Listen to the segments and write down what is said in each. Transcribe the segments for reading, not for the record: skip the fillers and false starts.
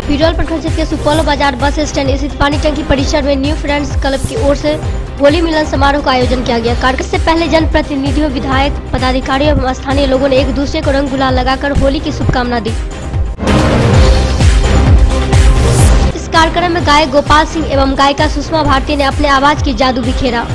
बिरौल प्रखंड के सुपौल बाजार बस स्टैंड स्थित पानी टंकी परिसर में न्यू फ्रेंड्स क्लब की ओर से होली मिलन समारोह का आयोजन किया गया। कार्यक्रम से पहले जनप्रतिनिधियों, विधायक, पदाधिकारियों एवं स्थानीय लोगों ने एक दूसरे को रंग गुलाल लगाकर होली की शुभकामना दी। इस कार्यक्रम में गायक गोपाल सिंह एवं गायिका सुषमा भारती ने अपने आवाज की जादू बिखेरा।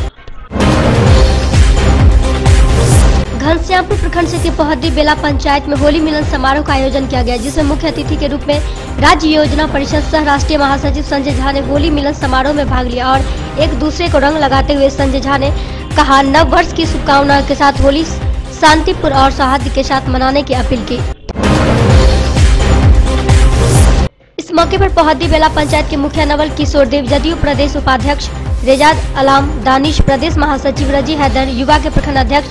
घनश्यामपुर प्रखंड से पोहदी बेला पंचायत में होली मिलन समारोह का आयोजन किया गया, जिसमें मुख्य अतिथि के रूप में राज्य योजना परिषद सह राष्ट्रीय महासचिव संजय झा ने होली मिलन समारोह में भाग लिया और एक दूसरे को रंग लगाते हुए संजय झा ने कहा, नव वर्ष की शुभकामनाओं के साथ होली शांतिपूर्ण और सौहार्द के साथ मनाने की अपील की। इस मौके पर पोहदी बेला पंचायत के मुखिया नवल किशोर देव, जदयू प्रदेश उपाध्यक्ष रेजाद आलम, दानिश प्रदेश महासचिव रजी हैदर, युवा के प्रखंड अध्यक्ष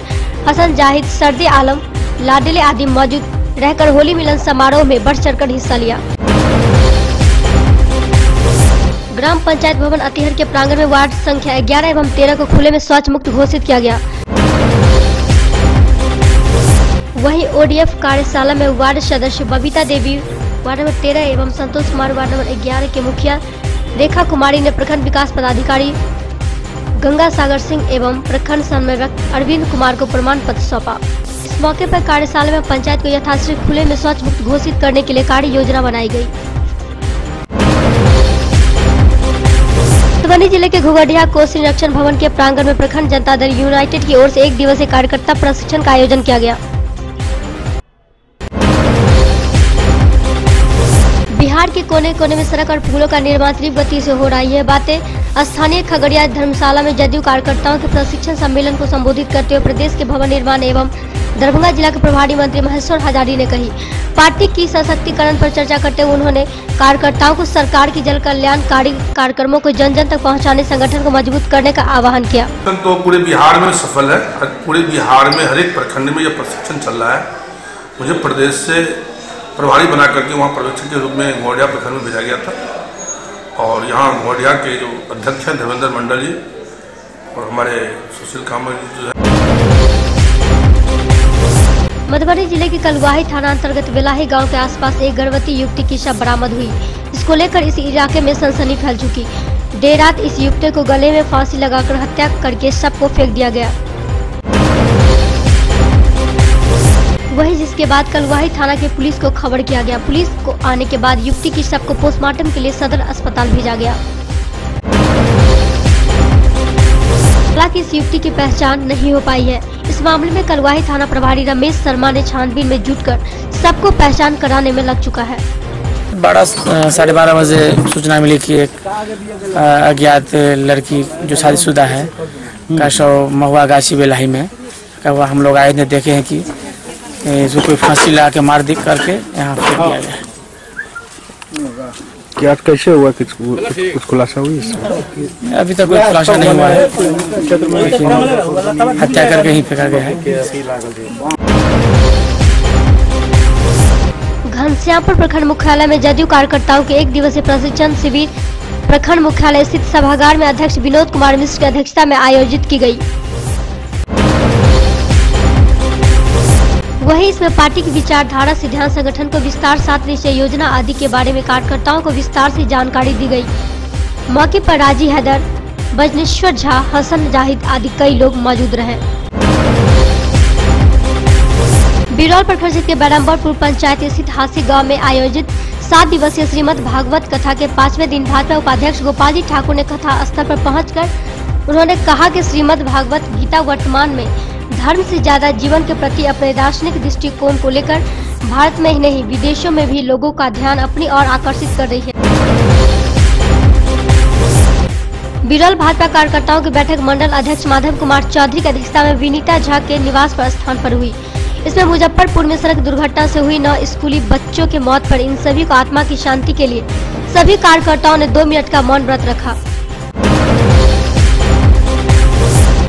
हसन जाहिद, सर्दी आलम, लाडले आदि मौजूद रहकर होली मिलन समारोह में बढ़ चढ़कर हिस्सा लिया। ग्राम पंचायत भवन अतिहर के प्रांगण में वार्ड संख्या 11 एवं 13 को खुले में शौच मुक्त घोषित किया गया। वहीं ओडीएफ कार्यशाला में वार्ड सदस्य बबीता देवी वार्ड नंबर 13 एवं संतोष कुमार वार्ड नंबर 11 के मुखिया रेखा कुमारी ने प्रखंड विकास पदाधिकारी गंगा सागर सिंह एवं प्रखंड समन्वयक अरविंद कुमार को प्रमाण पत्र सौंपा। इस मौके पर कार्यशाला में पंचायत को यथाशीघ्र खुले में शौच मुक्त घोषित करने के लिए कार्य योजना बनाई गई। मधुबनी जिले के घुघडिया कोसी निरीक्षण भवन के प्रांगण में प्रखंड जनता दल यूनाइटेड की ओर से एक दिवसीय कार्यकर्ता प्रशिक्षण का आयोजन किया गया। बिहार के कोने कोने में सड़क और पुलों का निर्माण तीव्र गति से हो रहा है। यह बातें स्थानीय खगड़िया धर्मशाला में जदयू कार्यकर्ताओं के प्रशिक्षण सम्मेलन को संबोधित करते हुए प्रदेश के भवन निर्माण एवं दरभंगा जिला के प्रभारी मंत्री महेश्वर हजारी ने कही। पार्टी की सशक्तिकरण पर चर्चा करते हुए उन्होंने कार्यकर्ताओं को सरकार की जन कल्याणकारी कार्यक्रमों को जन जन तक पहुंचाने, संगठन को मजबूत करने का आह्वान किया। तो पूरे बिहार में सफल है। पूरे बिहार में हर एक प्रखंड में यह प्रशिक्षण चल रहा है। मुझे प्रदेश से प्रभारी बना करके वहाँ पर्यवेक्षक के रूप में घुघडिया प्रखंड में भेजा गया था और यहाँ घुघडिया के जो अध्यक्ष हैं धर्मेंद्र मंडल जी और हमारे सुशील कामर जी जो है। मधुबनी जिले के कलवाही थाना अंतर्गत बेलाही गांव के आसपास एक गर्भवती युवती की शव बरामद हुई। इसको लेकर इस इलाके में सनसनी फैल चुकी। देर रात इस युवती को गले में फांसी लगाकर हत्या करके शव को फेंक दिया गया। वहीं जिसके बाद कलवाही थाना के पुलिस को खबर किया गया। पुलिस को आने के बाद युवती की शव को पोस्टमार्टम के लिए सदर अस्पताल भेजा गया। हालांकि इस युवती की पहचान नहीं हो पाई है। इस मामले में कलवाही थाना प्रभारी रमेश शर्मा ने छानबीन में जुटकर सबको पहचान कराने में लग चुका है। 12:30 बजे सूचना मिली कि एक अज्ञात लड़की जो शादीशुदा है का शव महुआ गाछी बेलाही में का हम लोग आए थे, देखे हैं कि इसको कोई फांसी लगा के मार दी करके यहाँ फेंक दिया गया। क्या कैसे हुआ, कुछ खुलासा हुई इसमें? अभी तक कोई खुलासा नहीं हुआ है, हत्या करके ही फेंका गया है। घनश्यामपुर प्रखंड मुख्यालय में जदयू कार्यकर्ताओं के एक दिवसीय प्रशिक्षण शिविर प्रखंड मुख्यालय स्थित सभागार में अध्यक्ष विनोद कुमार मिश्र की अध्यक्षता में आयोजित की गई। वहीं इसमें पार्टी की विचारधारा, सिद्धांत, संगठन को विस्तार, 7 निश्चय योजना आदि के बारे में कार्यकर्ताओं को विस्तार से जानकारी दी गई। मौके पर राजी हैदर, बजनेश्वर झा, हसन जाहिद आदि कई लोग मौजूद रहे। बिरौल प्रखंड के बैरम्बरपुर पंचायत स्थित हासी गांव में आयोजित 7 दिवसीय श्रीमद् भागवत कथा के 5वें दिन भाजपा उपाध्यक्ष गोपाल जी ठाकुर ने कथा स्थल पर पहुंचकर उन्होंने कहा कि श्रीमद् भागवत गीता वर्तमान में धर्म से ज्यादा जीवन के प्रति अपने दार्शनिक दृष्टिकोण को लेकर भारत में ही नहीं विदेशों में भी लोगों का ध्यान अपनी ओर आकर्षित कर रही है। बिरौल भाजपा कार्यकर्ताओं की बैठक मंडल अध्यक्ष माधव कुमार चौधरी की अध्यक्षता में विनीता झा के निवास पर स्थान पर हुई। इसमें मुजफ्फरपुर में सड़क दुर्घटना से हुई 9 स्कूली बच्चों के मौत पर इन सभी को आत्मा की शांति के लिए सभी कार्यकर्ताओं ने 2 मिनट का मौन व्रत रखा।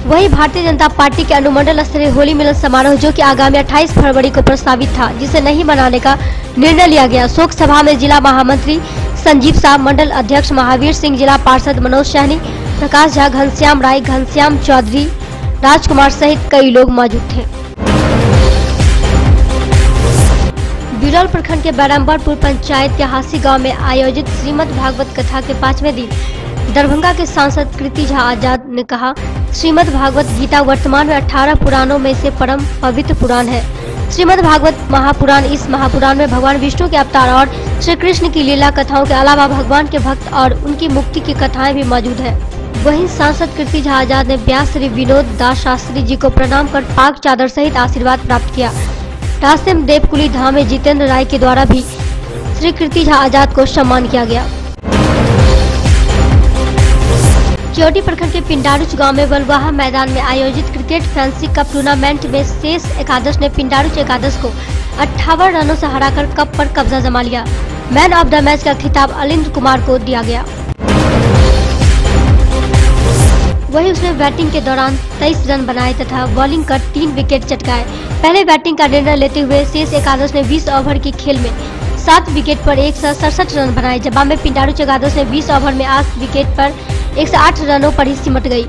वहीं भारतीय जनता पार्टी के अनुमंडल स्तरीय होली मिलन समारोह जो कि आगामी 28 फरवरी को प्रस्तावित था, जिसे नहीं मनाने का निर्णय लिया गया। शोक सभा में जिला महामंत्री संजीव शाह, मंडल अध्यक्ष महावीर सिंह, जिला पार्षद मनोज सैनी, प्रकाश झा, घनश्याम राय, घनश्याम चौधरी, राजकुमार सहित कई लोग मौजूद थे। बिरौल प्रखंड के बैरम्बरपुर पंचायत के हासी गांव में आयोजित श्रीमद् भागवत कथा के 5वें दिन दरभंगा के सांसद कीर्ति झा आजाद ने कहा, श्रीमद् भागवत गीता वर्तमान में 18 पुराणों में से परम पवित्र पुराण है। श्रीमद् भागवत महापुराण, इस महापुराण में भगवान विष्णु के अवतार और श्री कृष्ण की लीला कथाओं के अलावा भगवान के भक्त और उनकी मुक्ति की कथाएं भी मौजूद है। वहीं सांसद कीर्ति झा आजाद ने व्यास श्री विनोद दास शास्त्री जी को प्रणाम कर पाक चादर सहित आशीर्वाद प्राप्त किया। रास्ते में देवकुली धाम में जितेंद्र राय के द्वारा भी श्री कीर्ति झा आजाद को सम्मान किया गया। केवटी प्रखंड के पिंडारुच गांव में बलवाहा मैदान में आयोजित क्रिकेट फैंसी कप टूर्नामेंट में शेष एकादश ने पिंडारुच एकादश को 58 रनों से हराकर कप पर कब्जा जमा लिया। मैन ऑफ द मैच का खिताब अलिंद्र कुमार को दिया गया। वहीं उसने बैटिंग के दौरान 23 रन बनाए तथा बॉलिंग कर 3 विकेट चटकाए। पहले बैटिंग का निर्णय लेते हुए शेष एकादश ने 20 ओवर की खेल में 7 विकेट पर 167 रन बनाए। जवाब में पिंडारुच एकादश ने 20 ओवर में 8 विकेट पर 108 रनों पर ही सिमट गई।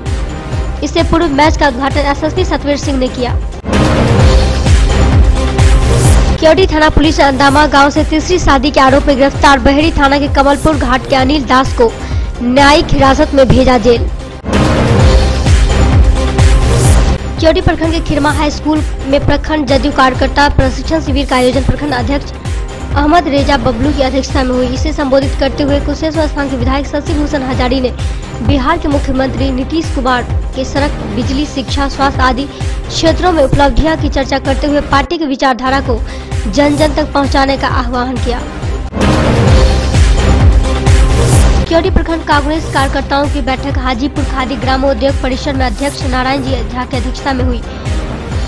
इससे पूर्व मैच का उद्घाटन एसएसपी सतवीर सिंह ने किया। केवटी थाना पुलिस ने अंदामा गांव से तीसरी शादी के आरोप में गिरफ्तार बहेड़ी थाना के कमलपुर घाट के अनिल दास को न्यायिक हिरासत में भेजा जेल। केवटी प्रखंड के खिरमा हाई स्कूल में प्रखंड जदयू कार्यकर्ता प्रशिक्षण शिविर का आयोजन प्रखंड अध्यक्ष अहमद रेजा बबलू की अध्यक्षता में हुई। इसे संबोधित करते हुए कुशेश्वर स्थान के विधायक शशि भूषण हजारी ने बिहार के मुख्यमंत्री नीतीश कुमार के सड़क, बिजली, शिक्षा, स्वास्थ्य आदि क्षेत्रों में उपलब्धियां की चर्चा करते हुए पार्टी की विचारधारा को जन जन तक पहुंचाने का आह्वान किया। केवटी प्रखंड कांग्रेस कार्यकर्ताओं की बैठक हाजीपुर खादी ग्रामोद्योग परिसर में अध्यक्ष नारायण जी झा की अध्यक्षता में हुई।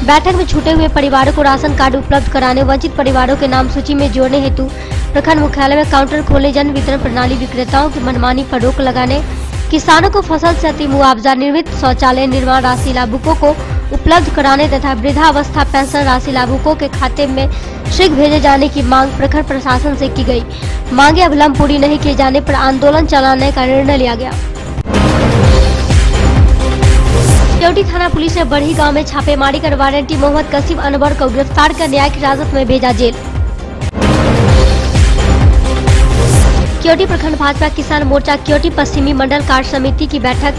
बैठक में छूटे हुए परिवारों को राशन कार्ड उपलब्ध कराने, वंचित परिवारों के नाम सूची में जोड़ने हेतु प्रखंड मुख्यालय में काउंटर खोलने, जन वितरण प्रणाली विक्रेताओं की मनमानी पर रोक लगाने, किसानों को फसल क्षति मुआवजा, निर्मित शौचालय निर्माण राशि लाभुकों को उपलब्ध कराने तथा वृद्धावस्था पेंशन राशि लाभुकों के खाते में शीघ्र भेजे जाने की मांग प्रखंड प्रशासन से की गई। मांगे अविलंब पूरी नहीं किए जाने पर आंदोलन चलाने का निर्णय लिया गया। केवटी थाना पुलिस ने बढ़ी गांव में छापेमारी कर वारंटी मोहम्मद कसीम अनवर को गिरफ्तार कर न्यायिक हिरासत में भेजा जेल। केवटी प्रखंड भाजपा किसान मोर्चा केवटी पश्चिमी मंडल कार्य समिति की बैठक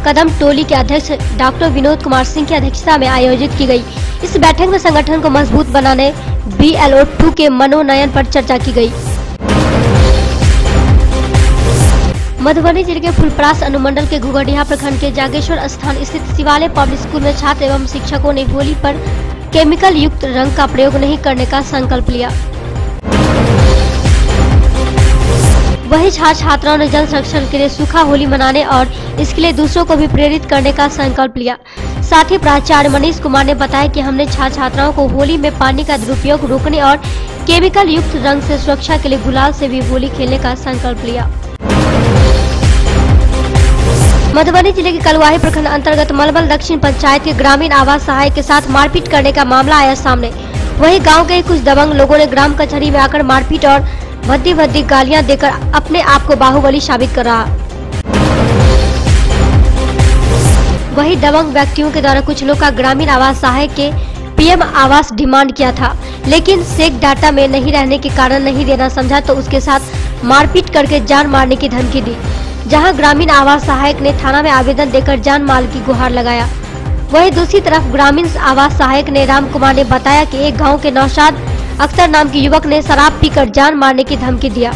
कदम टोली के अध्यक्ष डॉक्टर विनोद कुमार सिंह की अध्यक्षता में आयोजित की गई। इस बैठक में संगठन को मजबूत बनाने BLO2 के मनोनयन पर चर्चा की गई। मधुबनी जिले के फुलपरास अनुमंडल के घुघड़िया प्रखंड के जागेश्वर स्थान स्थित शिवालय पब्लिक स्कूल में छात्र एवं शिक्षकों ने होली पर केमिकल युक्त रंग का प्रयोग नहीं करने का संकल्प लिया। वहीं छात्र छात्राओं ने जल संरक्षण के लिए सूखा होली मनाने और इसके लिए दूसरों को भी प्रेरित करने का संकल्प लिया। साथ ही प्राचार्य मनीष कुमार ने बताया कि हमने छात्र छात्राओं को होली में पानी का दुरुपयोग रोकने और केमिकल युक्त रंग से सुरक्षा के लिए गुलाल से भी होली खेलने का संकल्प लिया। मधुबनी जिले के कलवाही प्रखंड अंतर्गत मलबल दक्षिण पंचायत के ग्रामीण आवास सहायक के साथ मारपीट करने का मामला आया सामने। वहीं गांव के कुछ दबंग लोगों ने ग्राम कचहरी में आकर मारपीट और भद्दी गालियां देकर अपने आप को बाहुबली साबित कर रहा। वहीं दबंग व्यक्तियों के द्वारा कुछ लोग का ग्रामीण आवास सहायक के PM आवास डिमांड किया था, लेकिन सेक डाटा में नहीं रहने के कारण नहीं देना समझा तो उसके साथ मारपीट करके जान मारने की धमकी दी। जहां ग्रामीण आवास सहायक ने थाना में आवेदन देकर जान माल की गुहार लगाया। वहीं दूसरी तरफ ग्रामीण आवास सहायक ने राम कुमार ने बताया कि एक गांव के नौशाद अख्तर नाम के युवक ने शराब पीकर जान मारने की धमकी दिया।